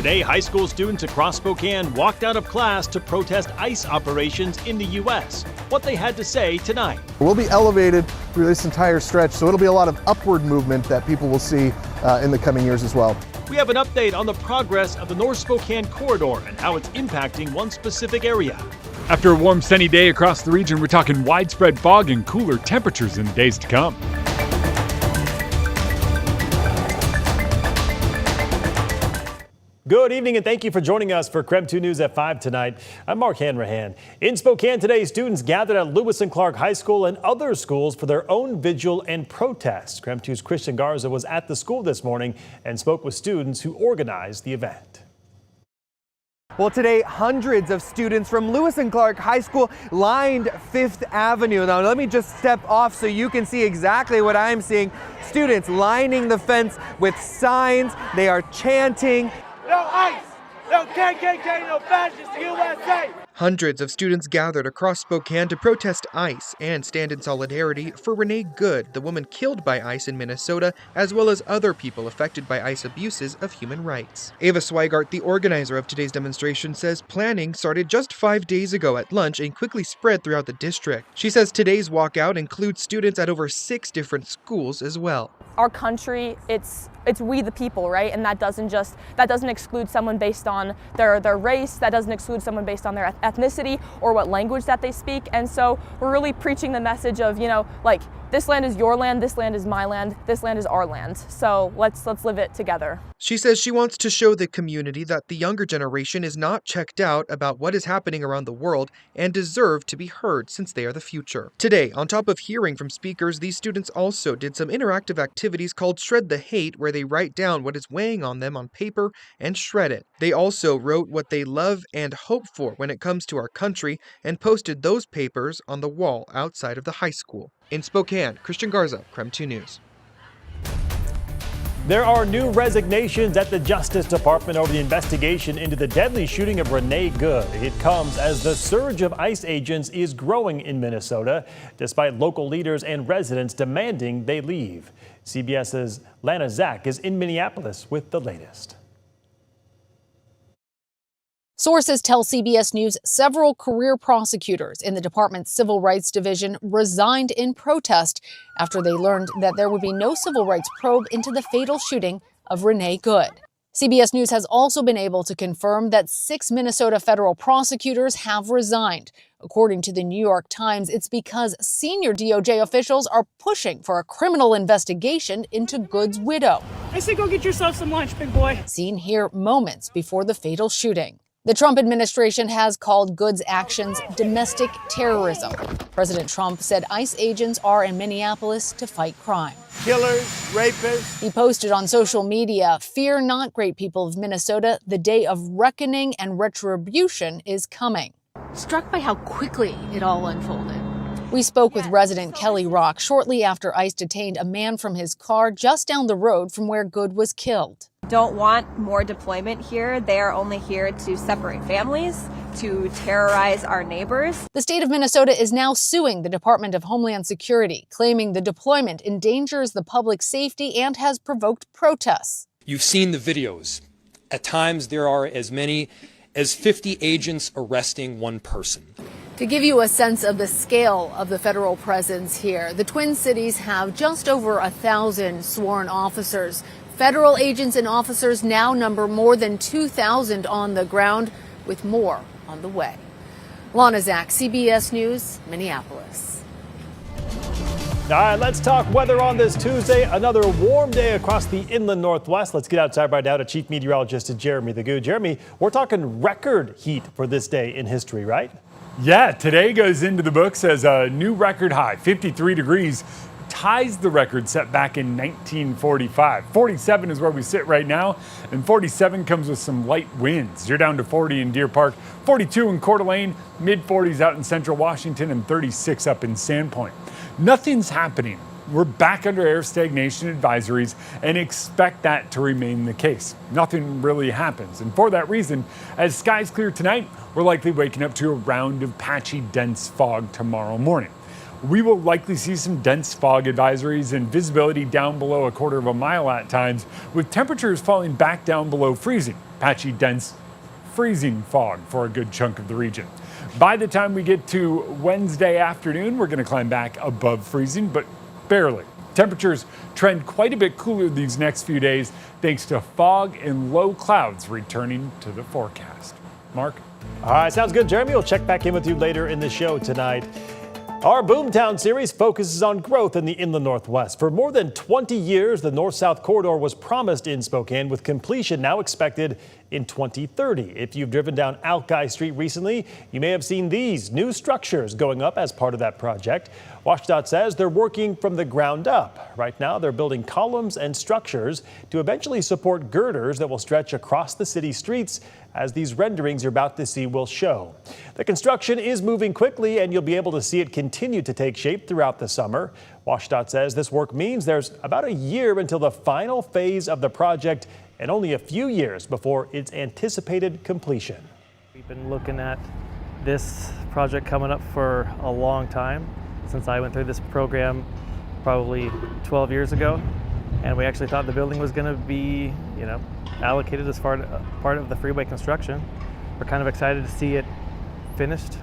Today, high school students across Spokane walked out of class to protest ICE operations in the U.S. What they had to say tonight. We'll be elevated through this entire stretch, so it'll be a lot of upward movement that people will see in the coming years as well. We have an update on the progress of the North Spokane corridor and how it's impacting one specific area. After a warm, sunny day across the region, we're talking widespread fog and cooler temperatures in the days to come. Good evening and thank you for joining us for KREM 2 News at 5 tonight. I'm Mark Hanrahan. In Spokane today, students gathered at Lewis and Clark High School and other schools for their own vigil and protest. KREM 2's Christian Garza was at the school this morning and spoke with students who organized the event. Well, today, hundreds of students from Lewis and Clark High School lined Fifth Avenue. Now, let me just step off so you can see exactly what I'm seeing. Students lining the fence with signs. They are chanting, "No ICE! No KKK! No fascist USA!" Hundreds of students gathered across Spokane to protest ICE and stand in solidarity for Renee Good, the woman killed by ICE in Minnesota, as well as other people affected by ICE abuses of human rights. Ava Swigart, the organizer of today's demonstration, says planning started just 5 days ago at lunch and quickly spread throughout the district. She says today's walkout includes students at over 6 different schools as well. Our country, it's we the people, right? And that doesn't exclude someone based on their race, that doesn't exclude someone based on their ethnicity or what language that they speak. And so we're really preaching the message of, like, this land is your land, this land is my land, this land is our land. So let's live it together. She says she wants to show the community that the younger generation is not checked out about what is happening around the world and deserve to be heard since they are the future. Today, on top of hearing from speakers, these students also did some interactive activities called Shred the Hate, where they write down what is weighing on them on paper and shred it. They also wrote what they love and hope for when it comes to our country and posted those papers on the wall outside of the high school. In Spokane, Christian Garza, KREM 2 News. There are new resignations at the Justice Department over the investigation into the deadly shooting of Renee Good. It comes as the surge of ICE agents is growing in Minnesota, despite local leaders and residents demanding they leave. CBS's Lana Zach is in Minneapolis with the latest. Sources tell CBS News several career prosecutors in the department's Civil Rights Division resigned in protest after they learned that there would be no civil rights probe into the fatal shooting of Renee Good. CBS News has also been able to confirm that 6 Minnesota federal prosecutors have resigned. According to the New York Times, it's because senior DOJ officials are pushing for a criminal investigation into Good's widow. I say go get yourself some lunch, big boy. Seen here moments before the fatal shooting. The Trump administration has called Good's actions domestic terrorism. President Trump said ICE agents are in Minneapolis to fight crime. Killers, rapists. He posted on social media, "Fear not, great people of Minnesota. The day of reckoning and retribution is coming." Struck by how quickly it all unfolded. We spoke with resident Kelly Rock shortly after ICE detained a man from his car just down the road from where Good was killed. Don't want more deployment here. They are only here to separate families, to terrorize our neighbors. The state of Minnesota is now suing the Department of Homeland Security, claiming the deployment endangers the public safety and has provoked protests. You've seen the videos. At times, there are as many as 50 agents arresting one person. To give you a sense of the scale of the federal presence here, the Twin Cities have just over 1,000 sworn officers. Federal agents and officers now number more than 2,000 on the ground, with more on the way. Lana Zach, CBS News, Minneapolis. All right, let's talk weather on this Tuesday. Another warm day across the inland Northwest. Let's get outside right now to Chief Meteorologist Jeremy the Goo. Jeremy, we're talking record heat for this day in history, right? Yeah, today goes into the books as a new record high, 53 degrees. Ties the record set back in 1945. 47 is where we sit right now, and 47 comes with some light winds. You're down to 40 in Deer Park, 42 in Coeur d'Alene, mid-40s out in central Washington, and 36 up in Sandpoint. Nothing's happening. We're back under air stagnation advisories and expect that to remain the case. Nothing really happens. And for that reason, as skies clear tonight, we're likely waking up to a round of patchy, dense fog tomorrow morning. We will likely see some dense fog advisories and visibility down below a quarter of a mile at times, with temperatures falling back down below freezing. patchy, dense, freezing fog for a good chunk of the region. By the time we get to Wednesday afternoon, we're going to climb back above freezing, but barely. Temperatures trend quite a bit cooler these next few days thanks to fog and low clouds returning to the forecast. Mark? All right, sounds good, Jeremy. We'll check back in with you later in the show tonight. Our Boomtown series focuses on growth in the inland Northwest. For more than 20 years, the North-South Corridor was promised in Spokane, with completion now expected in 2030. If you've driven down Alki Street recently, you may have seen these new structures going up as part of that project. WSDOT says they're working from the ground up. Right now, they're building columns and structures to eventually support girders that will stretch across the city streets, as these renderings you're about to see will show. The construction is moving quickly, and you'll be able to see it continue to take shape throughout the summer. WSDOT says this work means there's about a year until the final phase of the project and only a few years before its anticipated completion. We've been looking at this project coming up for a long time, since I went through this program probably 12 years ago, and we actually thought the building was going to be, allocated as part of the freeway construction. We're kind of excited to see it finished.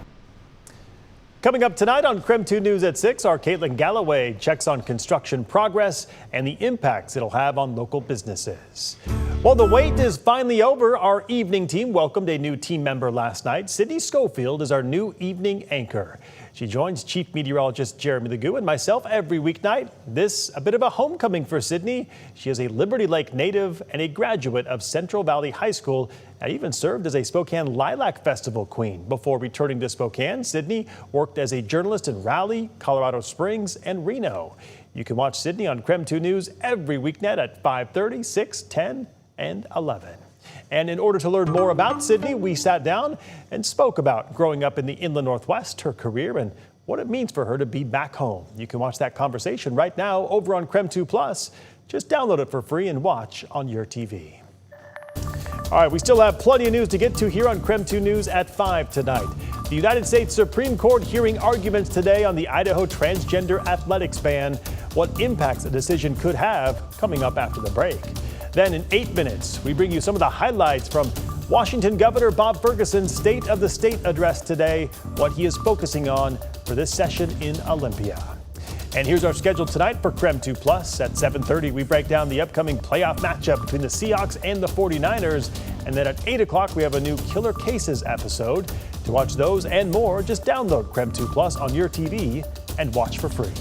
Coming up tonight on KREM 2 News at 6, our Caitlin Galloway checks on construction progress and the impacts it'll have on local businesses. Well, the wait is finally over. Our evening team welcomed a new team member last night. Sydney Schofield is our new evening anchor. She joins Chief Meteorologist Jeremy Legoo and myself every weeknight. This a bit of a homecoming for Sydney. She is a Liberty Lake native and a graduate of Central Valley High School, and even served as a Spokane Lilac Festival queen. Before returning to Spokane, Sydney worked as a journalist in Raleigh, Colorado Springs, and Reno. You can watch Sydney on KREM 2 News every weeknight at 5:30, 6, 10, and 11. And in order to learn more about Sydney, we sat down and spoke about growing up in the inland Northwest, her career, and what it means for her to be back home. You can watch that conversation right now over on KREM 2 Plus. Just download it for free and watch on your TV. All right, we still have plenty of news to get to here on KREM 2 News at 5 tonight. The United States Supreme Court hearing arguments today on the Idaho transgender athletics ban. What impacts the decision could have, coming up after the break. Then in 8 minutes, we bring you some of the highlights from Washington Governor Bob Ferguson's State of the State address today, what he is focusing on for this session in Olympia. And here's our schedule tonight for KREM 2 Plus. At 7:30, we break down the upcoming playoff matchup between the Seahawks and the 49ers. And then at 8 o'clock, we have a new Killer Cases episode. To watch those and more, just download KREM 2 Plus on your TV and watch for free.